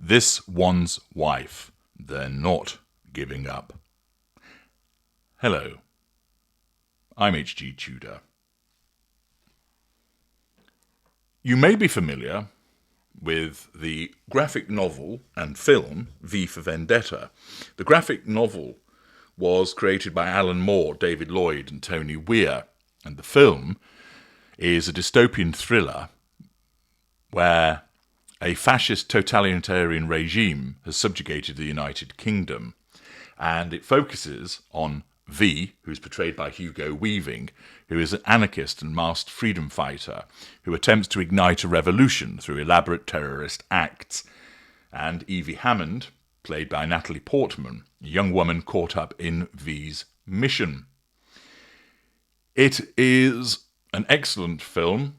This one's wife. They're not giving up. Hello, I'm H.G. Tudor. You may be familiar with the graphic novel and film V for Vendetta. The graphic novel was created by Alan Moore, David Lloyd and Tony Weir, and the film is a dystopian thriller where a fascist totalitarian regime has subjugated the United Kingdom, and it focuses on V, who's portrayed by Hugo Weaving, who is an anarchist and masked freedom fighter who attempts to ignite a revolution through elaborate terrorist acts, and Evie Hammond, played by Natalie Portman, a young woman caught up in V's mission. It is an excellent film,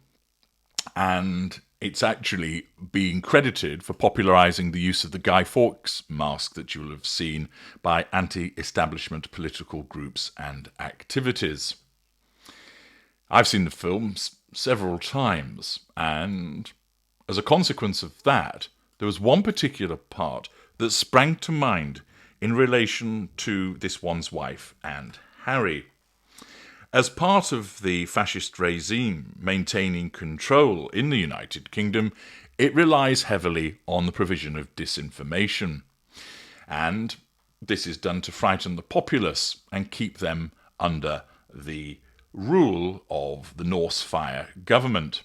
and it's actually being credited for popularising the use of the Guy Fawkes mask that you will have seen by anti-establishment political groups and activities. I've seen the film several times, and as a consequence of that, there was one particular part that sprang to mind in relation to this one's wife and Harry. As part of the fascist regime maintaining control in the United Kingdom, it relies heavily on the provision of disinformation. And this is done to frighten the populace and keep them under the rule of the Norse Fire government.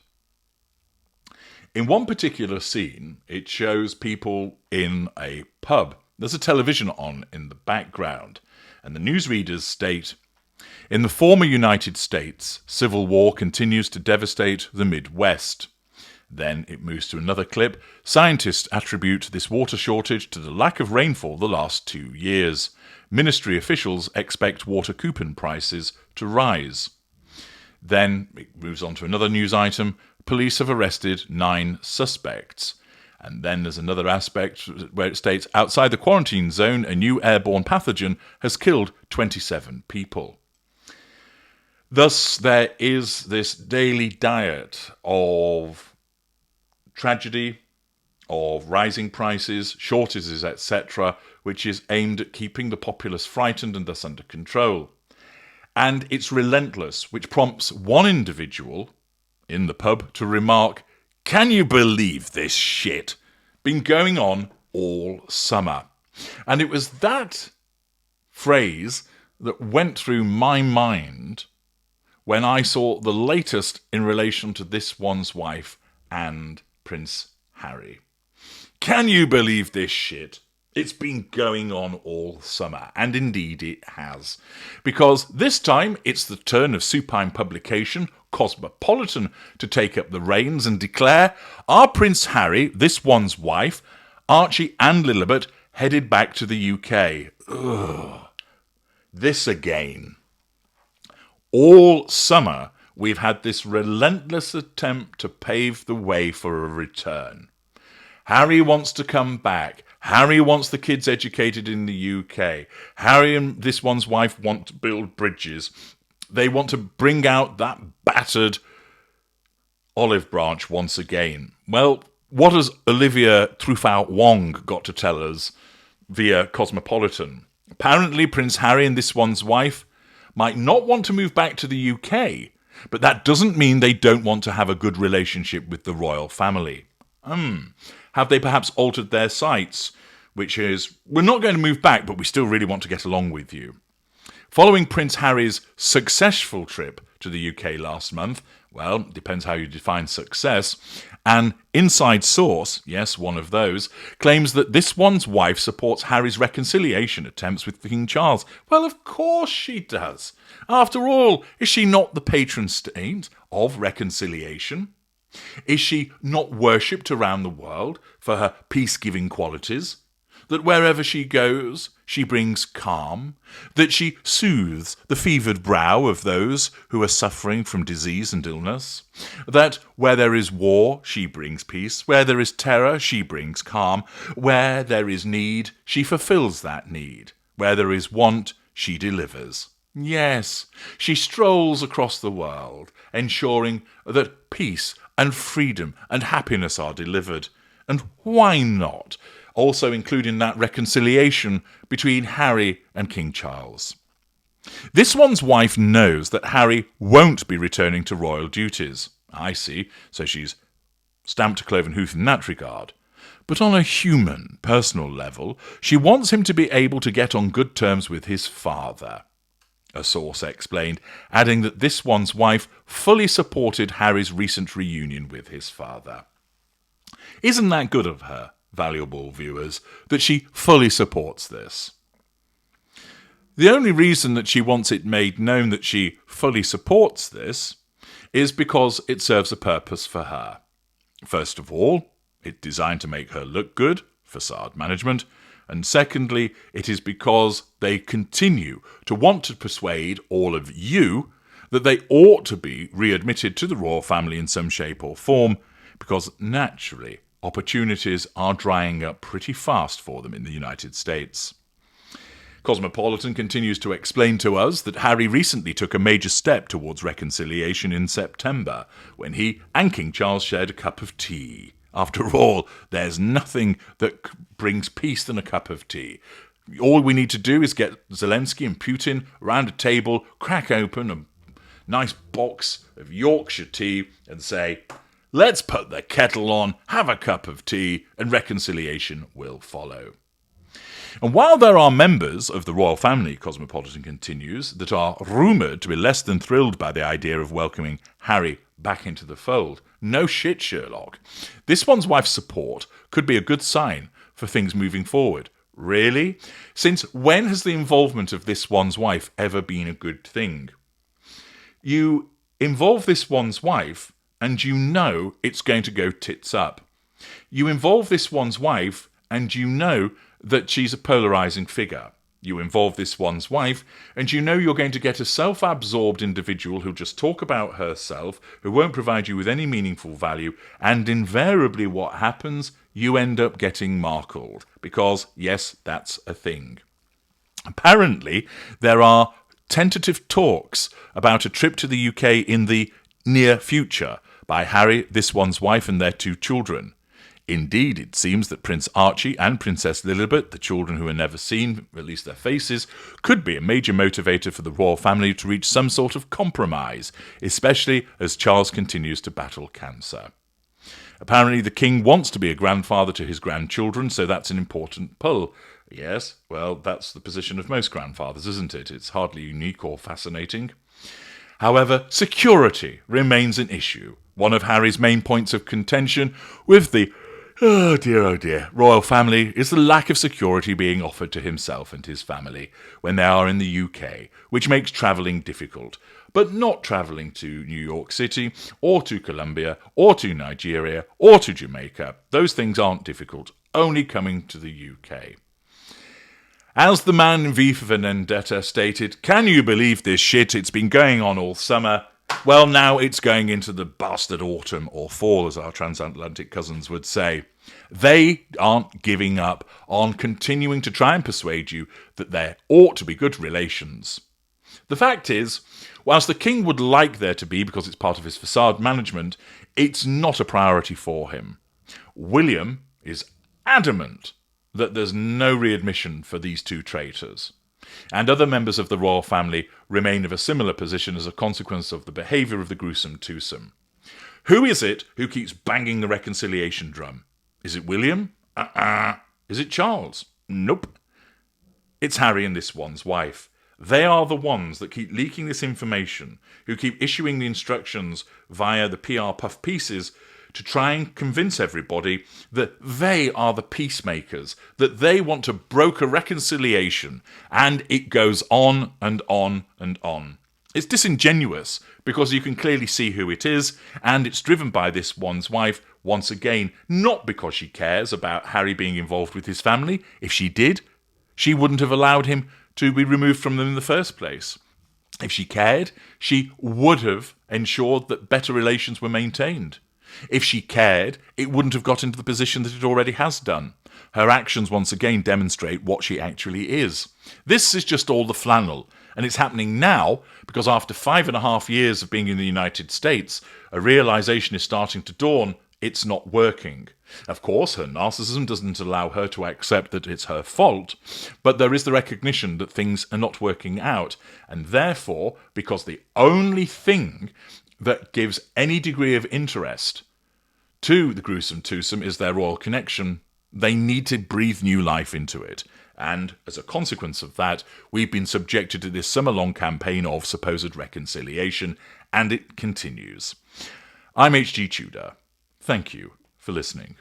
In one particular scene, it shows people in a pub. There's a television on in the background, and the newsreaders state, "In the former United States, civil war continues to devastate the Midwest." Then it moves to another clip. "Scientists attribute this water shortage to the lack of rainfall the last 2 years. Ministry officials expect water coupon prices to rise." Then it moves on to another news item. "Police have arrested 9 suspects." And then there's another aspect where it states, "Outside the quarantine zone, a new airborne pathogen has killed 27 people." Thus, there is this daily diet of tragedy, of rising prices, shortages, etc., which is aimed at keeping the populace frightened and thus under control. And it's relentless, which prompts one individual in the pub to remark, "Can you believe this shit? Been going on all summer." And it was that phrase that went through my mind when I saw the latest in relation to this one's wife and Prince Harry. Can you believe this shit? It's been going on all summer, and indeed it has. Because this time it's the turn of supine publication Cosmopolitan to take up the reins and declare, "Our Prince Harry, this one's wife, Archie and Lilibet headed back to the UK." Ugh. This again. All summer, we've had this relentless attempt to pave the way for a return. Harry wants to come back. Harry wants the kids educated in the UK. Harry and this one's wife want to build bridges. They want to bring out that battered olive branch once again. Well, what has Olivia Truffaut-Wong got to tell us via Cosmopolitan? Apparently, Prince Harry and this one's wife might not want to move back to the UK, but that doesn't mean they don't want to have a good relationship with the royal family. Have they perhaps altered their sights, which is, "We're not going to move back, but we still really want to get along with you"? Following Prince Harry's successful trip to the UK last month, well, it depends how you define success, an inside source, yes, one of those, claims that this one's wife supports Harry's reconciliation attempts with King Charles. Well, of course she does. After all, is she not the patron saint of reconciliation? Is she not worshipped around the world for her peace-giving qualities? That wherever she goes, she brings calm? That she soothes the fevered brow of those who are suffering from disease and illness? That where there is war, she brings peace? Where there is terror, she brings calm? Where there is need, she fulfills that need? Where there is want, she delivers? Yes, she strolls across the world, ensuring that peace and freedom and happiness are delivered. And why not also including that reconciliation between Harry and King Charles. This one's wife knows that Harry won't be returning to royal duties. I see, so she's stamped a cloven hoof in that regard. But on a human, personal level, she wants him to be able to get on good terms with his father, a source explained, adding that this one's wife fully supported Harry's recent reunion with his father. Isn't that good of her, valuable viewers, that she fully supports this? The only reason that she wants it made known that she fully supports this is because it serves a purpose for her. First of all, it's designed to make her look good, facade management, and secondly, it is because they continue to want to persuade all of you that they ought to be readmitted to the royal family in some shape or form, because naturally, opportunities are drying up pretty fast for them in the United States. Cosmopolitan continues to explain to us that Harry recently took a major step towards reconciliation in September, when he and King Charles shared a cup of tea. After all, there's nothing that brings peace than a cup of tea. All we need to do is get Zelensky and Putin around a table, crack open a nice box of Yorkshire tea and say, let's put the kettle on, have a cup of tea, and reconciliation will follow. And while there are members of the royal family, Cosmopolitan continues, that are rumoured to be less than thrilled by the idea of welcoming Harry back into the fold, no shit, Sherlock. This one's wife's support could be a good sign for things moving forward. Really? Since when has the involvement of this one's wife ever been a good thing? You involve this one's wife and you know it's going to go tits up. You involve this one's wife and you know that she's a polarising figure. You involve this one's wife, and you know you're going to get a self-absorbed individual who'll just talk about herself, who won't provide you with any meaningful value, and invariably what happens, you end up getting Markled. Because, yes, that's a thing. Apparently, there are tentative talks about a trip to the UK in the near future by Harry, this one's wife, and their 2 children. Indeed, it seems that Prince Archie and Princess Lilibet, the children who are never seen, at least their faces, could be a major motivator for the royal family to reach some sort of compromise, especially as Charles continues to battle cancer. Apparently, the king wants to be a grandfather to his grandchildren, so that's an important pull. Yes, well, that's the position of most grandfathers, isn't it? It's hardly unique or fascinating. However, security remains an issue, one of Harry's main points of contention with the oh dear, royal family is the lack of security being offered to himself and his family when they are in the UK, which makes travelling difficult. But not travelling to New York City, or to Colombia, or to Nigeria, or to Jamaica. Those things aren't difficult, only coming to the UK. As the man in V for Vendetta stated, can you believe this shit? It's been going on all summer. Well, now it's going into the bastard autumn, or fall, as our transatlantic cousins would say. They aren't giving up on continuing to try and persuade you that there ought to be good relations. The fact is, whilst the king would like there to be because it's part of his facade management, it's not a priority for him. William is adamant that there's no readmission for these 2 traitors. And other members of the royal family remain of a similar position as a consequence of the behaviour of the Gruesome Twosome. Who is it who keeps banging the reconciliation drum? Is it William? Is it Charles? Nope. It's Harry and this one's wife. They are the ones that keep leaking this information, who keep issuing the instructions via the PR puff pieces to try and convince everybody that they are the peacemakers, that they want to broker reconciliation, and it goes on and on and on. It's disingenuous because you can clearly see who it is, and it's driven by this one's wife, once again, not because she cares about Harry being involved with his family. If she did, she wouldn't have allowed him to be removed from them in the first place. If she cared, she would have ensured that better relations were maintained. If she cared, it wouldn't have got into the position that it already has done. Her actions once again demonstrate what she actually is. This is just all the flannel, and it's happening now because after 5.5 years of being in the United States, a realisation is starting to dawn, It's not working. Of course, her narcissism doesn't allow her to accept that it's her fault, but there is the recognition that things are not working out. And therefore, because the only thing that gives any degree of interest to the Gruesome Twosome is their royal connection, they need to breathe new life into it. And as a consequence of that, we've been subjected to this summer-long campaign of supposed reconciliation, and it continues. I'm H.G. Tudor. Thank you for listening.